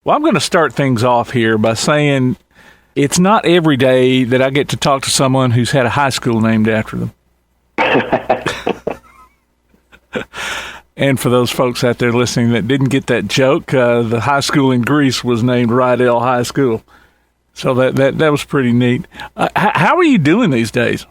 Well, I'm going to start things off here by saying it's not every day that I get to talk to someone who's had a high school named after them. And for those folks out there listening that didn't get that joke, the high school in Greece was named Rydell High School. So that was pretty neat. How are you doing these days?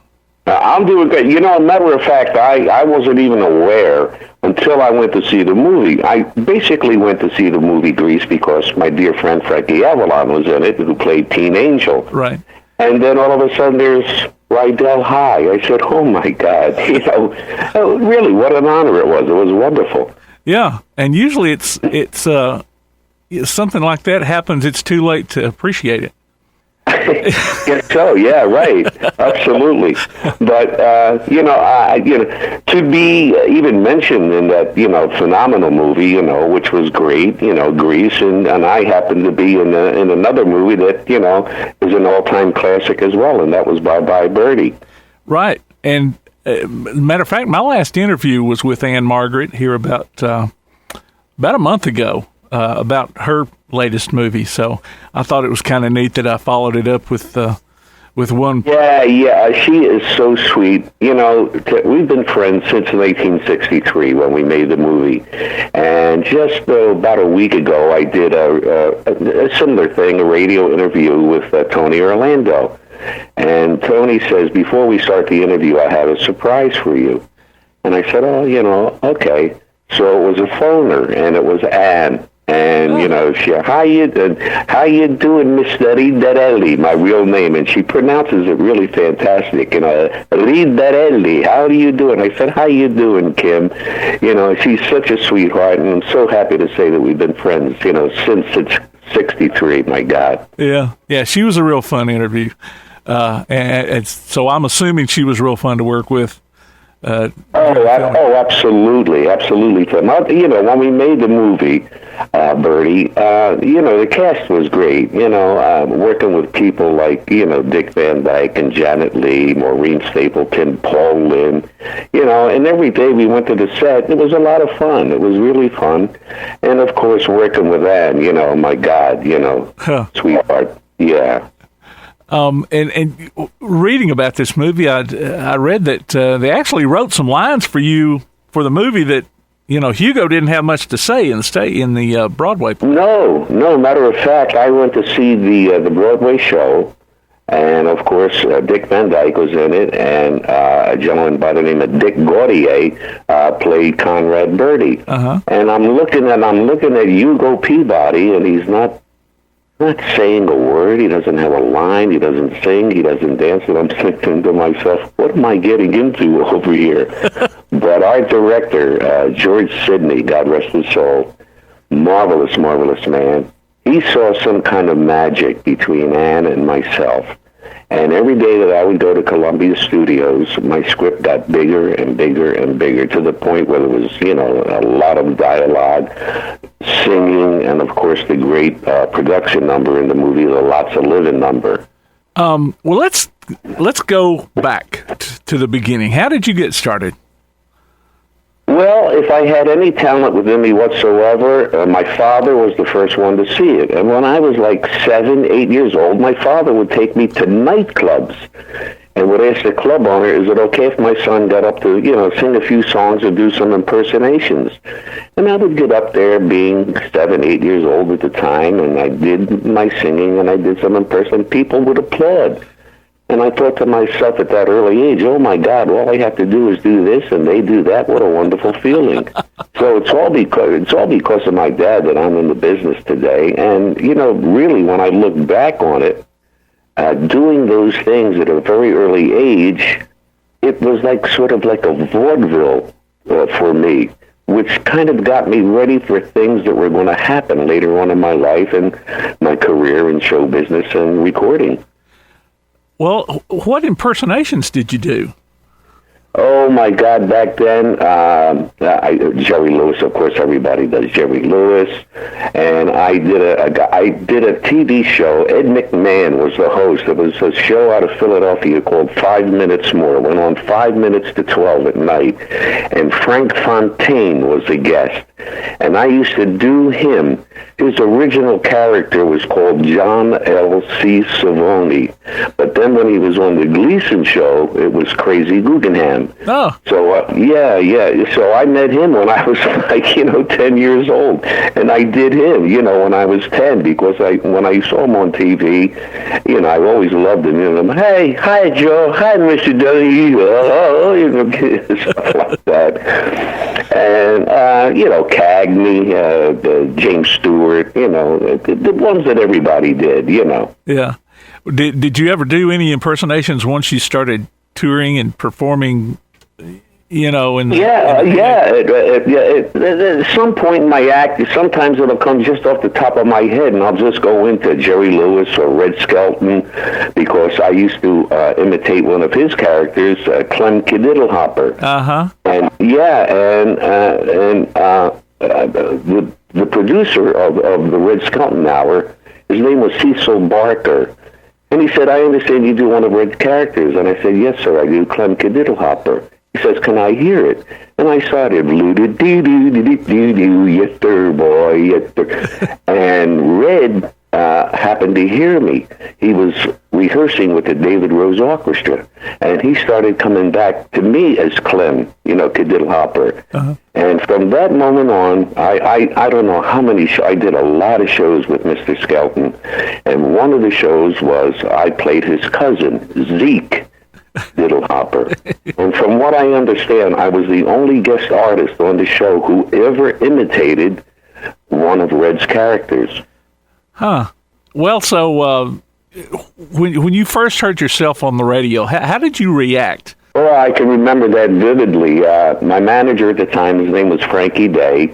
I'm doing great. Matter of fact, I wasn't even aware until I went to see the movie. I basically went to see the movie Grease because my dear friend Frankie Avalon was in it, who played Teen Angel. Right. And then all of a sudden there's Rydell High. I said, oh, my God. Really, what an honor it was. It was wonderful. Yeah, and usually it's something like that happens, it's too late to appreciate it. Yes, so yeah, right, absolutely. But to be even mentioned in that phenomenal movie, which was great, Grease, and I happened to be in another movie that is an all-time classic as well, and that was Bye Bye Birdie. Right, and matter of fact, my last interview was with Anne Margaret here about a month ago. About her latest movie, so I thought it was kind of neat that I followed it up with one. Yeah, she is so sweet. We've been friends since 1963 when we made the movie, and just about a week ago, I did a similar thing, a radio interview with Tony Orlando, and Tony says, before we start the interview, I have a surprise for you, and I said, okay. So it was a phoner, and it was Anne. And, she, how you doing, Miss Rydell, my real name? And she pronounces it really fantastic. Rydell, how do you doing? I said, how you doing, Kim? She's such a sweetheart, and I'm so happy to say that we've been friends, since it's 63, my God. Yeah, she was a real fun interview. And so I'm assuming she was real fun to work with. Absolutely. When we made the movie, Bertie, the cast was great. Working with people like, Dick Van Dyke and Janet Leigh, Maureen Stapleton, Paul Lynde, and every day we went to the set, it was a lot of fun. It was really fun. And, of course, working with Anne, my God, sweetheart. Yeah. And reading about this movie, I read that they actually wrote some lines for you for the movie that, Hugo didn't have much to say in the Broadway. No. Matter of fact, I went to see the Broadway show, and of course Dick Van Dyke was in it, and a gentleman by the name of Dick Gautier played Conrad Birdie. Uh-huh. And I'm looking at Hugo Peabody, and he's not saying a word. He doesn't have a line. He doesn't sing. He doesn't dance. And I'm thinking to myself, what am I getting into over here? But our director, George Sidney, God rest his soul, marvelous man. He saw some kind of magic between Anne and myself. And every day that I would go to Columbia Studios, my script got bigger and bigger and bigger, to the point where there was, a lot of dialogue, singing, and of course the great production number in the movie, the Lots of Living number. Well, let's go back to the beginning. How did you get started? Well, if I had any talent within me whatsoever, my father was the first one to see it. And when I was like 7, 8 years old, my father would take me to nightclubs and would ask the club owner, is it okay if my son got up to, sing a few songs or do some impersonations? And I would get up there being 7, 8 years old at the time, and I did my singing and I did some impersonations. People would applaud. And I thought to myself at that early age, oh, my God, all I have to do is do this, and they do that. What a wonderful feeling. So it's all because of my dad that I'm in the business today. And, really, when I look back on it, doing those things at a very early age, it was sort of like a vaudeville for me, which kind of got me ready for things that were going to happen later on in my life and my career in show business and recording. Well, what impersonations did you do? Oh my God! Back then, Jerry Lewis. Of course, everybody does Jerry Lewis, and I did a TV show. Ed McMahon was the host. It was a show out of Philadelphia called 5 Minutes More. It went on 5 minutes to 12 at night, and Frank Fontaine was the guest. And I used to do him. His original character was called John L.C. Savoni, but then when he was on the Gleason show, it was Crazy Guggenheim. Oh. So, yeah. So I met him when I was 10 years old, and I did him, when I was 10, because when I saw him on TV, I always loved him. Hey, hi, Joe. Hi, Mr. W. Stuff like that. And, Cagney, James Stewart, the ones that everybody did, Yeah. Did you ever do any impersonations once you started touring and performing, At some point in my act, sometimes it'll come just off the top of my head, and I'll just go into Jerry Lewis or Red Skelton, because I used to imitate one of his characters, Clem Kadiddlehopper. Uh-huh. And, the producer of the Red Skelton Hour, his name was Cecil Barker. And he said, I understand you do one of Red's characters. And I said, yes, sir, I do Clem Kadiddlehopper. He says, can I hear it? And I started, yes, sir, boy, yes, sir. And Red happened to hear me. He was rehearsing with the David Rose Orchestra, and he started coming back to me as Clem, Kadiddlehopper. Uh-huh. And from that moment on, I don't know how many I did a lot of shows with Mr. Skelton, and one of the shows was I played his cousin, Zeke Diddlehopper. And from what I understand, I was the only guest artist on the show who ever imitated one of Red's characters. Huh. Well, so when you first heard yourself on the radio, how did you react? Well, I can remember that vividly. My manager at the time, his name was Frankie Day,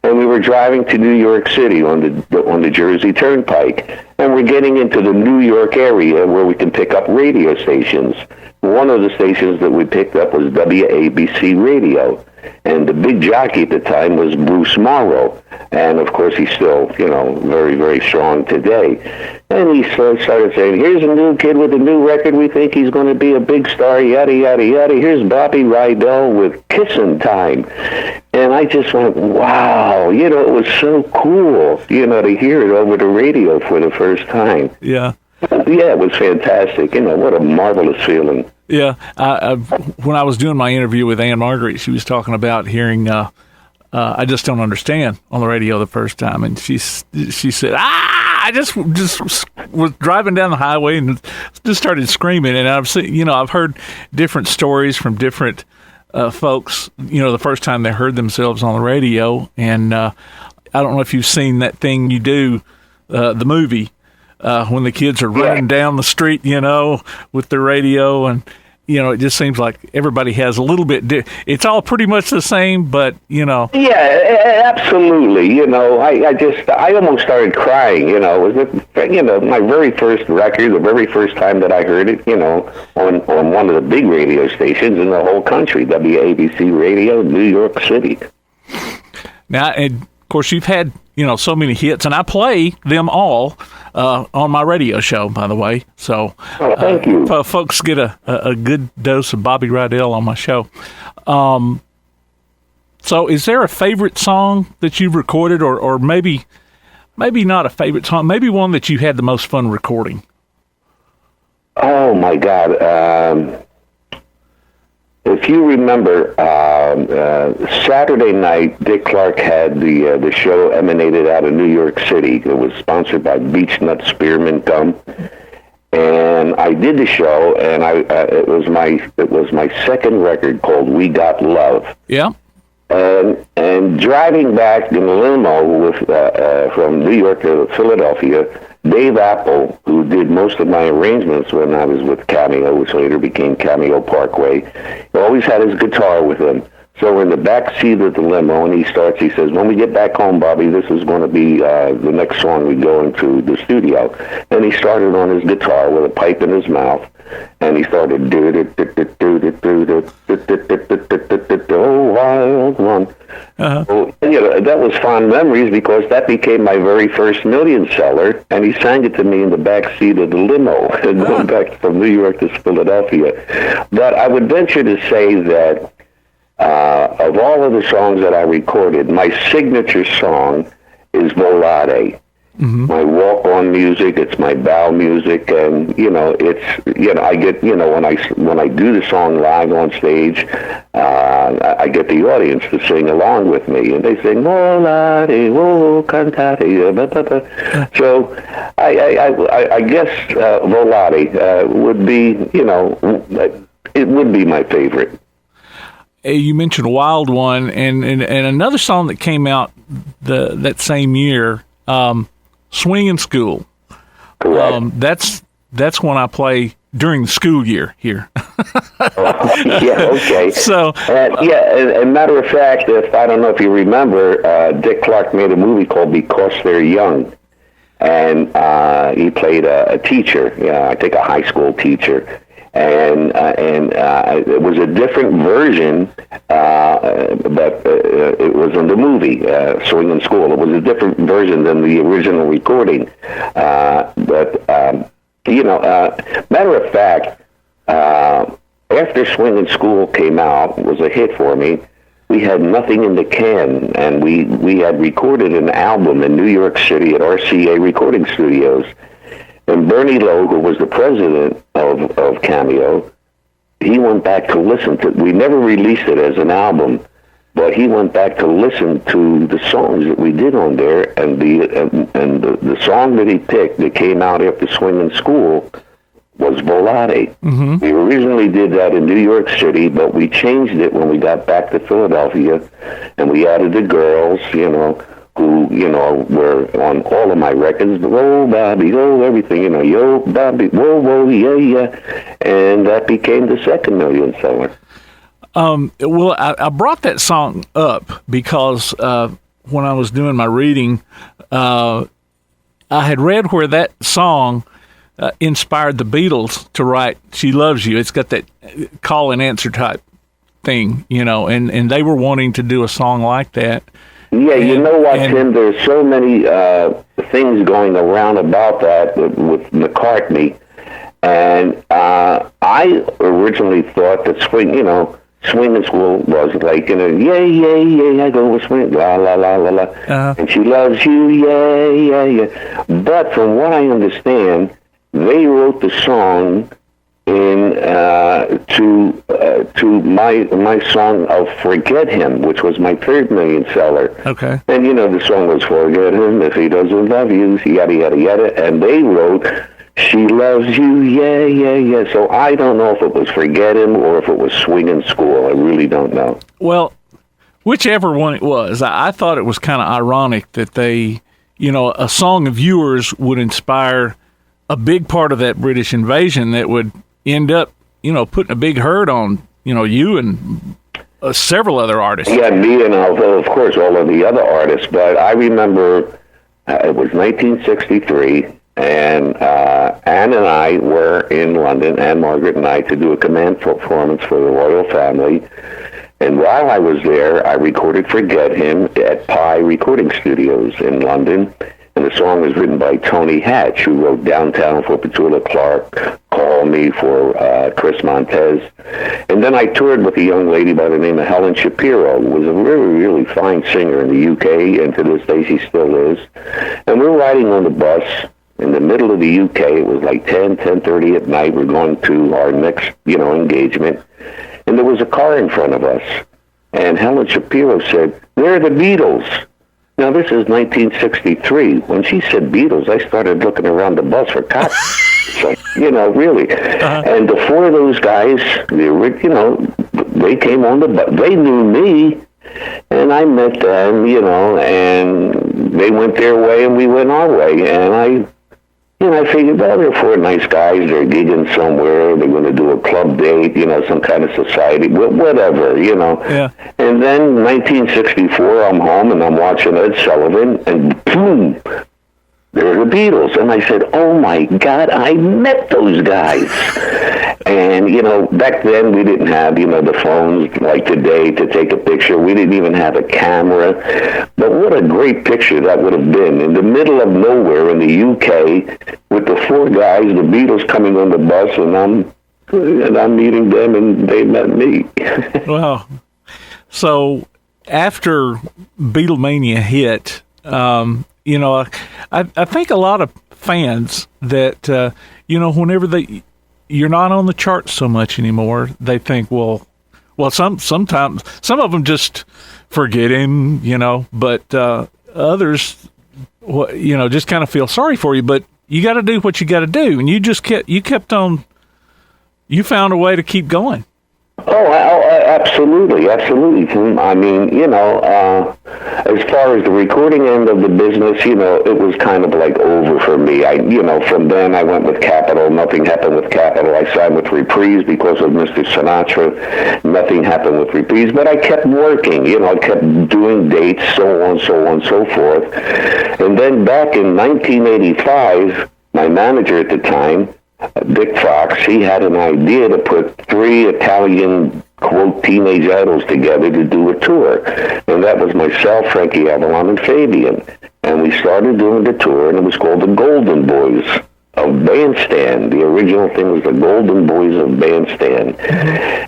and we were driving to New York City on the Jersey Turnpike, and we're getting into the New York area where we can pick up radio stations. One of the stations that we picked up was WABC Radio, and the big jockey at the time was Bruce Morrow, and of course he's still, very, very strong today. And he started saying, here's a new kid with a new record, we think he's going to be a big star, yada, yada, yada. Here's Bobby Rydell with Kissin' Time. And I just went, wow, it was so cool, to hear it over the radio for the first time. Yeah. Yeah, it was fantastic. What a marvelous feeling. Yeah. When I was doing my interview with Ann Margaret, she was talking about hearing I Just Don't Understand on the radio the first time. And she said, I just was driving down the highway and just started screaming. And I've heard different stories from different folks, the first time they heard themselves on the radio. And I don't know if you've seen that thing you do, the movie, when the kids are running down the street, with the radio, and it just seems like everybody has a little bit. It's all pretty much the same, but Yeah, absolutely. I almost started crying. It was my very first record, the very first time that I heard it. On one of the big radio stations in the whole country, WABC Radio, New York City. Now, and of course, you've had so many hits, and I play them all on my radio show, by the way. So thank you. Folks get a good dose of Bobby Rydell on my show. So is there a favorite song that you've recorded, or maybe not a favorite song, maybe one that you had the most fun recording? Oh, my God. If you remember, Saturday night, Dick Clark had the show emanated out of New York City. It was sponsored by Beech Nut Spearmint Gum, and I did the show, and it was my second record called "We Got Love." Yeah. And driving back in a limo from New York to Philadelphia, Dave Apple, who did most of my arrangements when I was with Cameo, which later became Cameo Parkway, always had his guitar with him. So we're in the back seat of the limo, and he says, when we get back home, Bobby, this is going to be the next song we go into the studio. And he started on his guitar with a pipe in his mouth, and he started oh wild one. So, that was fond memories because that became my very first million seller, and he sang it to me in the back seat of the limo going back from New York to Philadelphia. But I would venture to say that of all of the songs that I recorded, my signature song is Volare. My walk-on music, it's my bow music, and I get when I do the song live on stage, I get the audience to sing along with me, and they sing Volare, oh cantate, blah, blah, blah. So I guess Volare would be it would be my favorite. You mentioned Wild One, and another song that came out that same year. Swinging School. Correct. That's when I play during the school year here. Yeah, okay. So, and matter of fact, I don't know if you remember, Dick Clark made a movie called Because They're Young, and he played a teacher. I think a high school teacher. And it was a different version, but it was in the movie, Swinging School. It was a different version than the original recording. Matter of fact, after Swinging School came out, it was a hit for me, we had nothing in the can, and we had recorded an album in New York City at RCA Recording Studios. And Bernie Lowe, who was the president of Cameo, he went back to listen to. We never released it as an album, but he went back to listen to the songs that we did on there, and the song that he picked that came out after Swinging School was Volare. We originally did that in New York City, but we changed it when we got back to Philadelphia, and we added the girls, who, were on all of my records, oh, Bobby, oh, everything, yo, Bobby, whoa, whoa, yeah, yeah. And that became the second million seller. Well, I brought that song up because when I was doing my reading, I had read where that song inspired the Beatles to write She Loves You. It's got that call and answer type thing, and they were wanting to do a song like that. Yeah, you know what, Tim? There's so many things going around about that with McCartney, and I originally thought that Swinging School was like, yeah, yeah, yeah, I go with swing, la, la, la, la, la, and she loves you, yeah, yeah, yeah. But from what I understand, they wrote the song in to my song of Forget Him, which was my third million seller. Okay. And the song was Forget Him if he doesn't love you, yada yada yada. And they wrote She Loves You, yeah, yeah, yeah. So I don't know if it was Forget Him or if it was Swinging School. I really don't know. Well, whichever one it was, I thought it was kind of ironic that they, a song of yours would inspire a big part of that British invasion that would end up, putting a big hurt on, you and several other artists. Yeah, me and of course all of the other artists. But I remember it was 1963, and Anne and I were in London, Anne Margaret and I, to do a command performance for the royal family. And while I was there, I recorded Forget Him at Pi Recording Studios in London. And the song was written by Tony Hatch, who wrote Downtown for Petula Clark, Call Me for Chris Montez. And then I toured with a young lady by the name of Helen Shapiro, who was a really, really fine singer in the UK, and to this day she still is. And we're riding on the bus in the middle of the UK. It was like 10:30 at night. We're going to our next, engagement. And there was a car in front of us. And Helen Shapiro said, "They're the Beatles." Now, this is 1963. When she said Beatles, I started looking around the bus for cops. Really. And the four of those guys, they came on the bus. They knew me, and I met them, and they went their way and we went our way. And I figured, they're four nice guys. They're gigging somewhere. They're going to do a club date, some kind of society, whatever, Yeah. And then 1964, I'm home and I'm watching Ed Sullivan, and boom, They were the Beatles. And I said, oh, my God, I met those guys. And, back then we didn't have, the phones like today to take a picture. We didn't even have a camera. But what a great picture that would have been. In the middle of nowhere in the UK with the four guys, the Beatles coming on the bus, and I'm meeting them, and they met me. Well, so after Beatlemania hit, I think a lot of fans that, whenever you're not on the charts so much anymore, they think, sometimes some of them just forget him, but others, just kind of feel sorry for you. But you got to do what you got to do, and you kept on. You found a way to keep going. Oh, absolutely. I mean, as far as the recording end of the business, it was kind of like over for me. From then I went with Capitol. Nothing happened with Capitol. I signed with Reprise because of Mr. Sinatra. Nothing happened with Reprise, but I kept working. I kept doing dates, so on, so forth. And then back in 1985, my manager at the time, Dick Fox, he had an idea to put 3 Italian, quote, teenage idols together to do a tour. And that was myself, Frankie Avalon, and Fabian. And we started doing the tour, and it was called the Golden Boys of Bandstand. The original thing was the Golden Boys of Bandstand.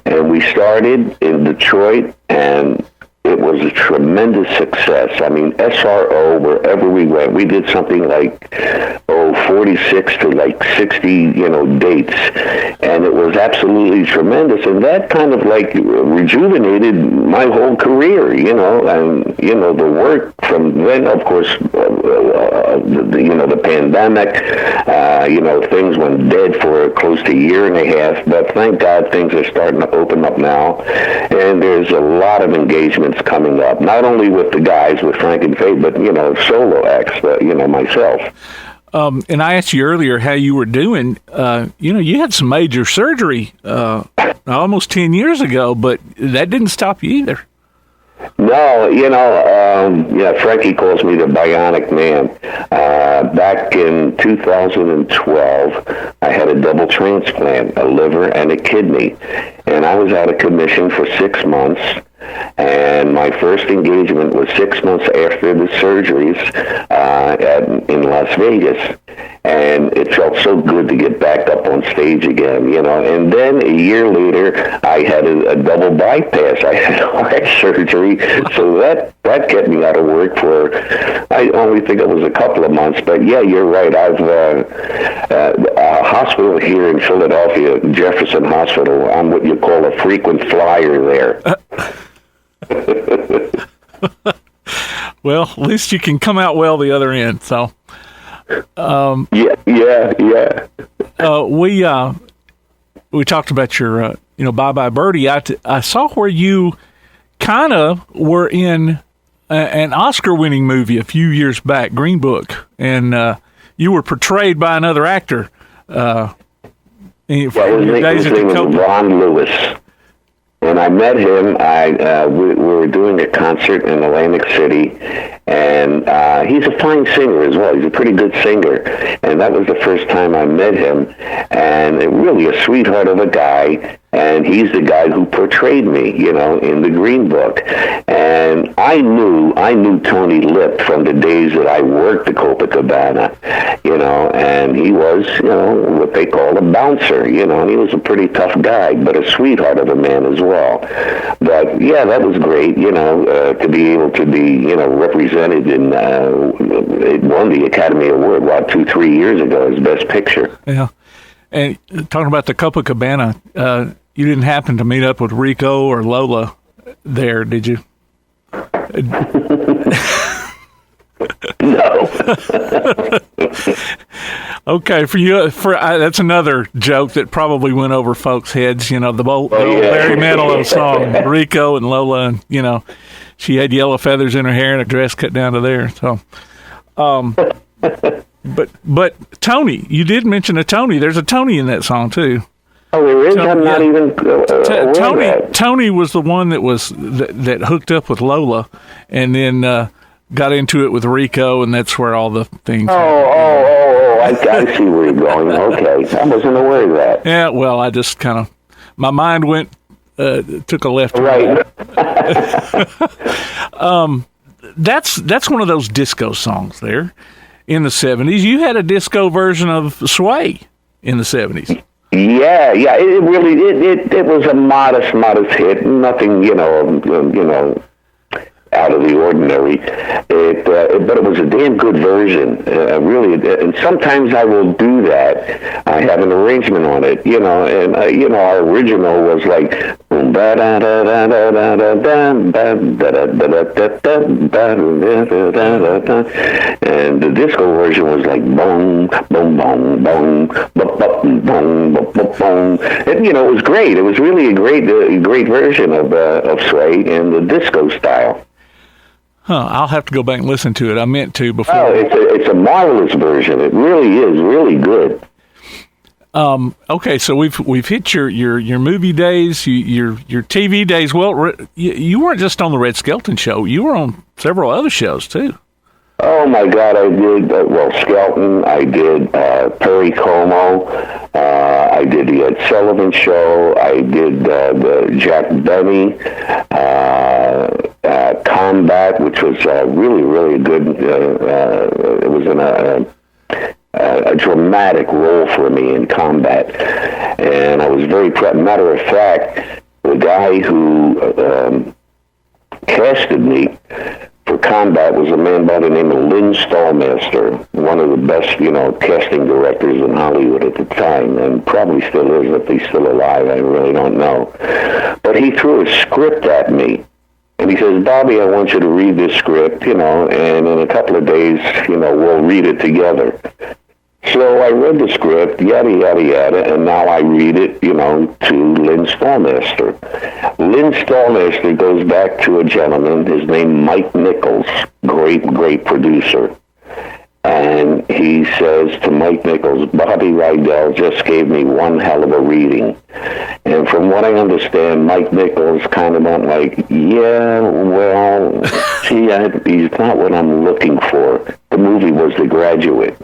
And we started in Detroit, and it was a tremendous success. I mean, SRO, wherever we went, we did something like, 46 to like 60, dates. And it was absolutely tremendous. And that kind of like rejuvenated my whole career, and, the work from then, of course, the pandemic, things went dead for close to a year and a half. But thank God things are starting to open up now. And there's a lot of engagements coming up, not only with the guys, with Frank and Faye, but, solo acts, myself. And I asked you earlier how you were doing. You had some major surgery almost 10 years ago, but that didn't stop you either. No, Frankie calls me the Bionic Man. Back in 2012, I had a double transplant, a liver and a kidney. And I was out of commission for 6 months. And my first engagement was 6 months after the surgeries in Las Vegas. And it felt so good to get back up on stage again, And then a year later, I had a double bypass. I had heart surgery. So that kept me out of work for, I only think it was a couple of months. But yeah, you're right. I've a hospital here in Philadelphia, Jefferson Hospital. I'm what you call a frequent flyer there. Well, at least you can come out well the other end. So, yeah. We talked about your, Bye Bye Birdie. I saw where you kind of were in an Oscar-winning movie a few years back, Green Book, and you were portrayed by another actor. His name was Ron Lewis. When I met him, we were doing a concert in Atlantic City, and he's a fine singer as well. He's a pretty good singer, and that was the first time I met him, and really a sweetheart of a guy, and he's the guy who portrayed me, in the Green Book. And I knew Tony Lip from the days that I worked at Copacabana, and he was, what they call a bouncer, and he was a pretty tough guy, but a sweetheart of a man as well. But yeah, that was great, to be able to be, represented in, it won the Academy Award, 2-3 years ago as Best Picture. Yeah. And talking about the Copacabana, you didn't happen to meet up with Rico or Lola there, did you? No. Okay, that's another joke that probably went over folks' heads. The old Barry Manilow song, Rico and Lola, and she had yellow feathers in her hair and a dress cut down to there. So, but Tony, you did mention a Tony. There's a Tony in that song too. Oh, there is. I'm not even. Tony was the one that hooked up with Lola, and then got into it with Rico, and that's where all the things. I see where you're going. Okay, I wasn't aware of that. Yeah, well, I just kind of, my mind went, took a left. Right. That's one of those disco songs there in the 70s. You had a disco version of Sway in the 70s. Yeah. It really it was a modest hit. Nothing, out of the ordinary. But it was a damn good version. Really, and sometimes I will do that. I have an arrangement on it, and our original was like and the disco version was like boom, boom, boom, boom, boom, boom, boom, boom. And it was great. It was really a great version of Sway in the disco style. Huh, I'll have to go back and listen to it. I meant to before. Oh, it's a marvelous version. It really is really good. Okay, so we've hit your movie days, your TV days. Well, you weren't just on the Red Skelton show. You were on several other shows too. Oh my God, I did Skelton. I did Perry Como. I did the Ed Sullivan Show. I did the Jack Benny. Combat, which was really good. It was a dramatic role for me in Combat, and I was very proud. Matter of fact, the guy who casted me for Combat was a man by the name of Lynn Stallmaster, one of the best, casting directors in Hollywood at the time, and probably still is if he's still alive. I really don't know. But he threw a script at me. And he says, Bobby, I want you to read this script, and in a couple of days, we'll read it together. So I read the script, yada, yada, yada, and now I read it, to Lynn Stallmaster. Lynn Stallmaster goes back to a gentleman, his name Mike Nichols, great producer. And he says to Mike Nichols, Bobby Rydell just gave me one hell of a reading. And from what I understand, Mike Nichols kind of went like, yeah, well, he's not what I'm looking for. The movie was The Graduate.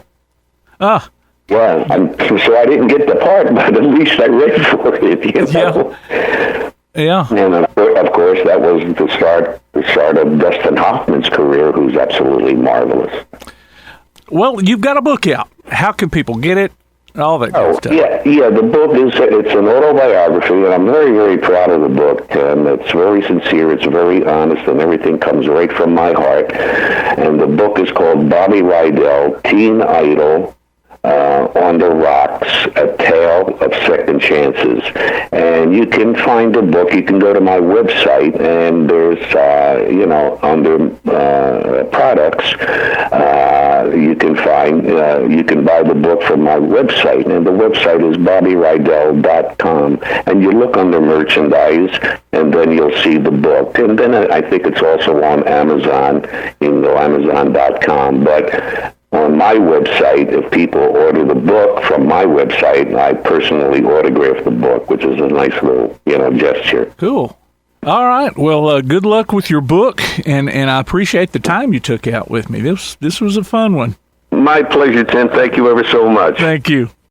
Ah. Yeah, so I didn't get the part, but at least I read for it, Yeah. And of course, that was the start of Dustin Hoffman's career, who's absolutely marvelous. Well, you've got a book out. How can people get it? All that good stuff. Yeah. The book it's an autobiography, and I'm very, very proud of the book. And it's very sincere, it's very honest, and everything comes right from my heart. And the book is called Bobby Rydell, Teen Idol, on the Rocks, A Tale of Second Chances. And you can find the book. You can go to my website, and there's, under products, you can buy the book from my website. And the website is BobbyRydell.com. And you look under merchandise, and then you'll see the book. And then I think it's also on Amazon. You can go Amazon.com. But on my website, if people order the book from my website, I personally autograph the book, which is a nice little, gesture. Cool. All right. Well, good luck with your book, and I appreciate the time you took out with me. This was a fun one. My pleasure, Tim. Thank you ever so much. Thank you.